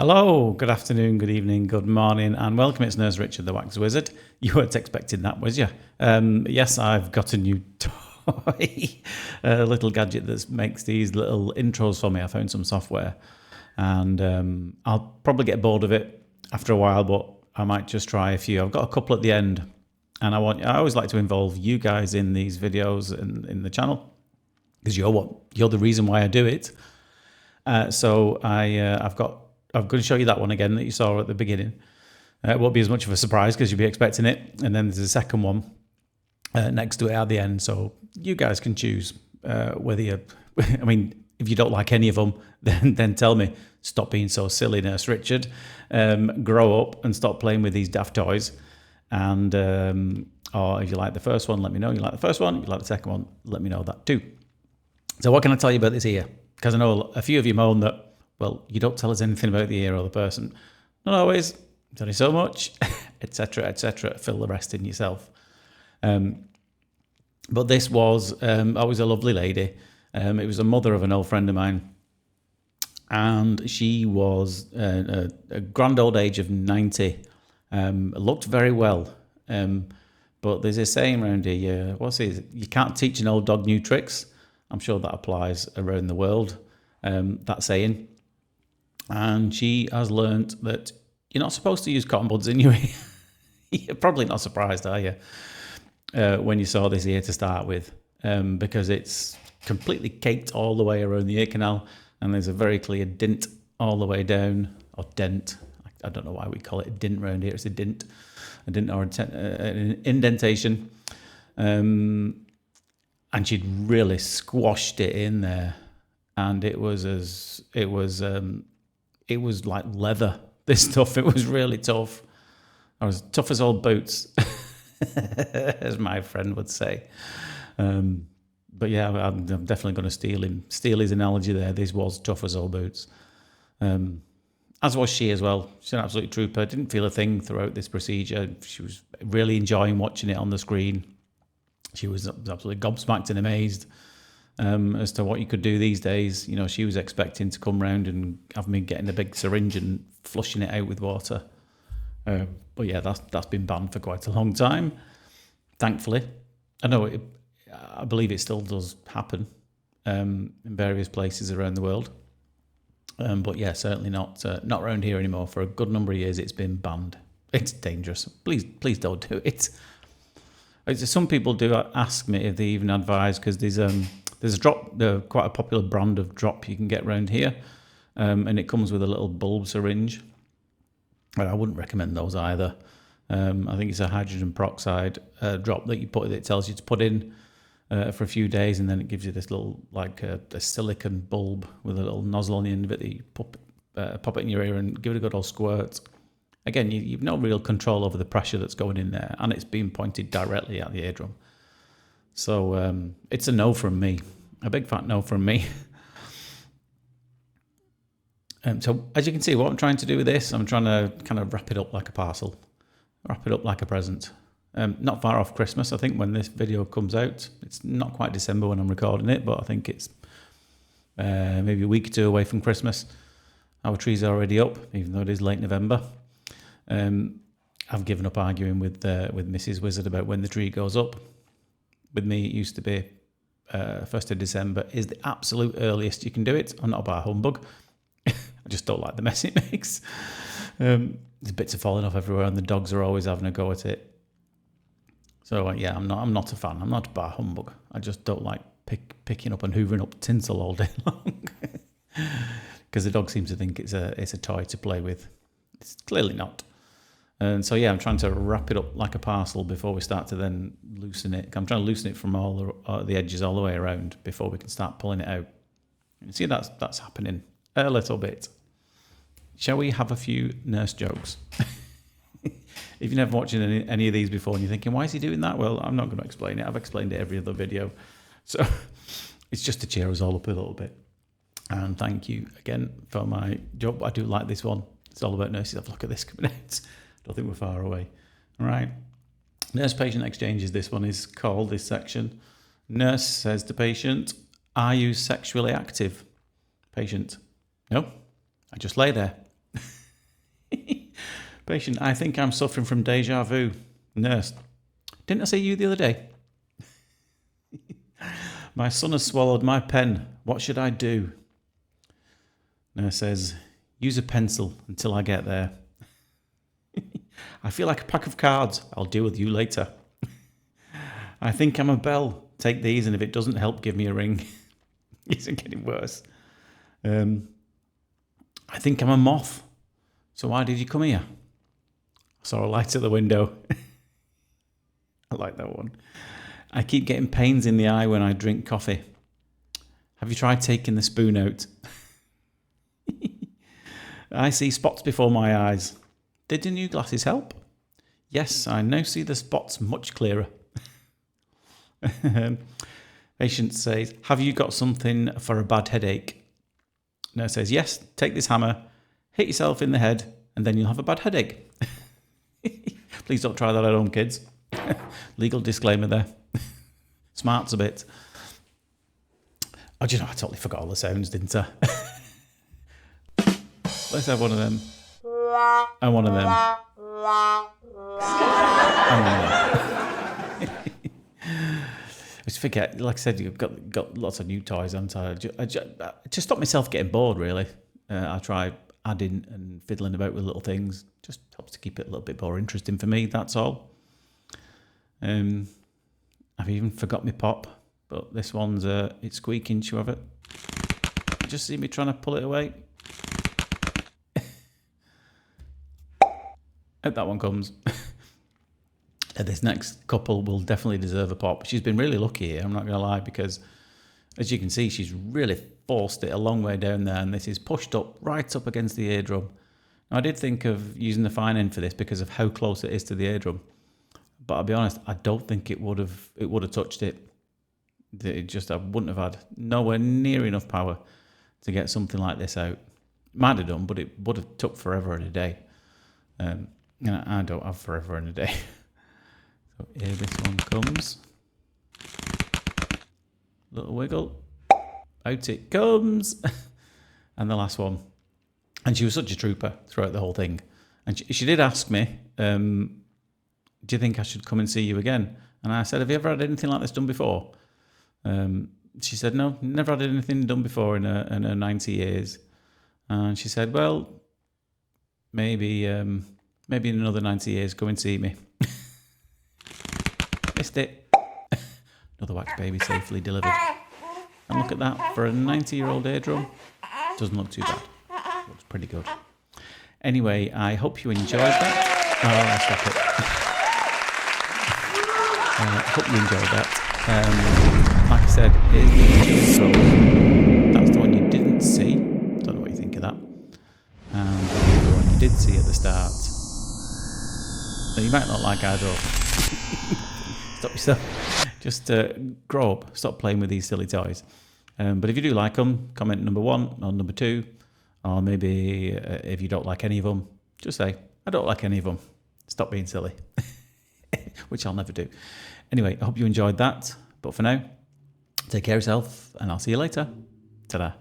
Hello, good afternoon, good evening, good morning, and welcome. It's Nurse Richard, the Wax Wizard. You weren't expecting that, was you? Yes, I've got a new toy, a little gadget that makes these little intros for me. I found some software, and I'll probably get bored of it after a while, but I might just try a few. I've got a couple at the end, and I always like to involve you guys in these videos in the channel because you're the reason why I do it. So I'm going to show you that one again that you saw at the beginning. It won't be as much of a surprise because you'll be expecting it. And then there's a second one next to it at the end. So you guys can choose whether you, I mean, if you don't like any of them, then tell me. Stop being so silly, Nurse Richard. Grow up and stop playing with these daft toys. And or if you like the first one, let me know. You like the first one, you like the second one, let me know that too. So what can I tell you about this ear? Because I know a few of you moan that, well, you don't tell us anything about the ear or the person. Not always. It's only so much, etc., etc. Fill the rest in yourself. But this was always a lovely lady. It was a mother of an old friend of mine. And she was a grand old age of 90. Looked very well. But there's a saying around here, what's it? You can't teach an old dog new tricks. I'm sure that applies around the world, that saying. And she has learnt that you're not supposed to use cotton buds in your ear. You're probably not surprised, are you, when you saw this ear to start with, because it's completely caked all the way around the ear canal, and there's a very clear dint all the way down, or dent. I don't know why we call it a dint around here. It's a dint or an indentation. And she'd really squashed it in there, and it was like leather. This stuff, it was really tough. I was tough as old boots, as my friend would say. But yeah, I'm definitely going to steal his analogy there. This was tough as old boots. As was she as well. She's an absolute trooper. Didn't feel a thing throughout this procedure. She was really enjoying watching it on the screen. She was absolutely gobsmacked and amazed as to what you could do these days. You know, she was expecting to come round and have me getting a big syringe and flushing it out with water. But yeah, that's been banned for quite a long time, thankfully. I believe it still does happen in various places around the world. But yeah, certainly not around here anymore. For a good number of years, it's been banned. It's dangerous. Please don't do it. Some people do ask me if they even advise, because there's a drop, quite a popular brand of drop you can get around here, and it comes with a little bulb syringe. I wouldn't recommend those either. I think it's a hydrogen peroxide drop that you put. It tells you to put in for a few days, and then it gives you this little like a silicon bulb with a little nozzle on the end of it that you pop it in your ear and give it a good old squirt. Again, you've no real control over the pressure that's going in there, and it's being pointed directly at the eardrum. So it's a no from me, a big fat no from me. So as you can see, what I'm trying to do with this, I'm trying to kind of wrap it up like a parcel, wrap it up like a present. Not far off Christmas, I think, when this video comes out. It's not quite December when I'm recording it, but I think it's maybe a week or two away from Christmas. Our trees are already up, even though it is late November. I've given up arguing with Mrs. Wizard about when the tree goes up. With me, it used to be 1st of December is the absolute earliest you can do it. I'm not a bar humbug. I just don't like the mess it makes. There's bits are falling off everywhere, and the dogs are always having a go at it. So yeah, I'm not a fan. I'm not a bar humbug. I just don't like picking up and hoovering up tinsel all day long, because the dog seems to think it's a toy to play with. It's clearly not. And so yeah, I'm trying to wrap it up like a parcel before we start to then loosen it. I'm trying to loosen it from all the edges all the way around before we can start pulling it out. You see that's happening a little bit. Shall we have a few nurse jokes? If you've never watched any of these before and you're thinking, why is he doing that? Well, I'm not going to explain it. I've explained it every other video. So it's just to cheer us all up a little bit. And thank you again for my job. I do like this one. It's all about nurses. Have a look at this coming out. Don't think we're far away. All right. Nurse-patient exchanges. This one is called, this section. Nurse says to patient, are you sexually active? Patient, no, I just lay there. Patient, I think I'm suffering from deja vu. Nurse, didn't I see you the other day? My son has swallowed my pen. What should I do? Nurse says, use a pencil until I get there. I feel like a pack of cards. I'll deal with you later. I think I'm a bell. Take these, and if it doesn't help, give me a ring. It's getting worse. I think I'm a moth. So why did you come here? I saw a light at the window. I like that one. I keep getting pains in the eye when I drink coffee. Have you tried taking the spoon out? I see spots before my eyes. Did the new glasses help? Yes, I now see the spots much clearer. Patient says, have you got something for a bad headache? Nurse says, yes, take this hammer, hit yourself in the head, and then you'll have a bad headache. Please don't try that at home, kids. Legal disclaimer there. Smarts a bit. Oh, do you know, I totally forgot all the sounds, didn't I? Let's have one of them. And one of them. And one of them. I just forget, like I said, you've got lots of new toys, haven't I? I just stop myself getting bored, really. I try adding and fiddling about with little things. Just helps to keep it a little bit more interesting for me, that's all. I've even forgot my pop, but this one's it's squeaking, should you have it? Just see me trying to pull it away. Out that one comes. This next couple will definitely deserve a pop. She's been really lucky here, I'm not going to lie, because as you can see, she's really forced it a long way down there, and this is pushed up, right up against the eardrum. Now, I did think of using the fine end for this because of how close it is to the eardrum, but I'll be honest, I don't think it would have touched it. I wouldn't have had nowhere near enough power to get something like this out. Might have done, but it would have took forever and a day. And I don't have forever and a day. So here this one comes. Little wiggle. Out it comes. And the last one. And she was such a trooper throughout the whole thing. And she did ask me, do you think I should come and see you again? And I said, have you ever had anything like this done before? She said, no, never had anything done before in her 90 years. And she said, well, maybe in another 90 years, come and see me. Missed it. Another wax baby safely delivered. And look at that, for a 90-year-old eardrum, doesn't look too bad. Looks pretty good. Anyway, I hope you enjoyed that. Oh, I'll stop it. I hope you enjoyed that. Like I said, here's the intro. That's the one you didn't see. Don't know what you think of that. And the one you did see at the start. Now, you might not like either of. Stop yourself. Just grow up. Stop playing with these silly toys. But if you do like them, comment number 1 or number 2. Or maybe if you don't like any of them, just say, I don't like any of them. Stop being silly. Which I'll never do. Anyway, I hope you enjoyed that. But for now, take care of yourself, and I'll see you later. Ta-da.